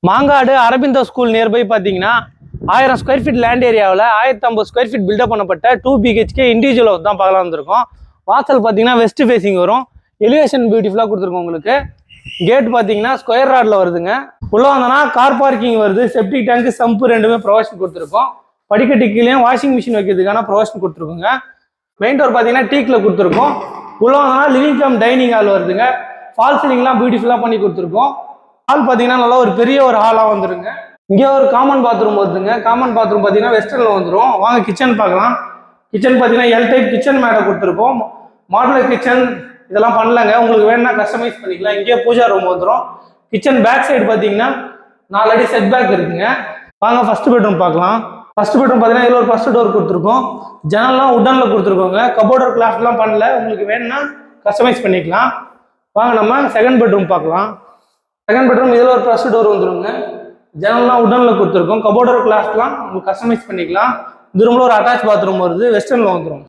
Mangadu Aurobindo school nearby பார்த்தீங்கன்னா 1000 square feet land ஏரியாவில் 1050 square feet build up பண்ணப்பட்ட 2 BHK இண்டிவிஜுவல் ஹவுஸ் தான் பார்க்கலாம் வந்திருக்கோம். வாசல் பார்த்தீங்கன்னா வெஸ்ட் ஃபேசிங் வரும். எலிவேஷன் பியூட்டிஃபுல்லாக கொடுத்துருக்கோம். உங்களுக்கு கேட் பார்த்தீங்கன்னா ஸ்கொயர் ராடில் வருதுங்க. உள்ளே வந்தோன்னா கார் பார்க்கிங் வருது. செப்டிக் டேங்க் சம்பு ரெண்டுமே ப்ரொவிஷன் கொடுத்துருக்கோம். படிக்கட்டு கீழே வாஷிங் மிஷின் வைக்கிறதுக்கான ப்ரொவிஷன் கொடுத்துருக்கோங்க. மெயின் டோர் பார்த்தீங்கன்னா டீக்கில் கொடுத்துருக்கோம். உள்ளே வந்தோன்னா லிவிங் கம் டைனிங் ஹால் வருதுங்க. ஃபால் சீலிங்லாம் பியூட்டிஃபுல்லாக பண்ணி கொடுத்துருக்கோம். ஹால் பார்த்தீங்கன்னா நல்லா ஒரு பெரிய ஒரு ஹாலாக வந்துருங்க. இங்கே ஒரு காமன் பாத்ரூம் வருதுங்க. காமன் பாத்ரூம் பார்த்தீங்கன்னா வெஸ்டர்னில் வந்துடும். வாங்க கிச்சன் பார்க்கலாம். கிச்சன் பார்த்தீங்கன்னா எல் டைப் கிச்சன் மேடை கொடுத்துருக்கோம். மாடுலர் கிச்சன் இதெல்லாம் பண்ணலங்க. உங்களுக்கு வேணும்னா கஸ்டமைஸ் பண்ணிக்கலாம். இங்கேயே பூஜா ரூம் வந்துடும். கிச்சன் பேக் சைடு பார்த்தீங்கன்னா 4 அடி செட் பேக் இருக்குங்க. வாங்க ஃபர்ஸ்ட் பெட்ரூம் பார்க்கலாம். ஃபர்ஸ்ட் பெட்ரூம் பார்த்தீங்கன்னா இதில் ஒரு ஃபர்ஸ்ட் டோர் கொடுத்துருக்கோம். ஜன்னல்லாம் உட்டனில் கொடுத்துருக்கோங்க. கபோர்டர் கிளாஸ்லாம் பண்ணல. உங்களுக்கு வேணும்னா கஸ்டமைஸ் பண்ணிக்கலாம். வாங்க நம்ம செகண்ட் பெட்ரூம் பார்க்கலாம். செகண்ட் பெட்ரூம் இதில் ஒரு ஃபர்ஸ்ட் டோர் வந்துருங்க. ஜன்னல்லாம் உடனில் கொடுத்துருக்கோம். கபோர்டர் கிளாஸ்லாம் உங்களுக்கு கஸ்டமைஸ் பண்ணிக்கலாம். இந்த ரூமில் ஒரு அட்டாச் பாத்ரூம் வருது. வெஸ்டர்னில் வந்துடும்.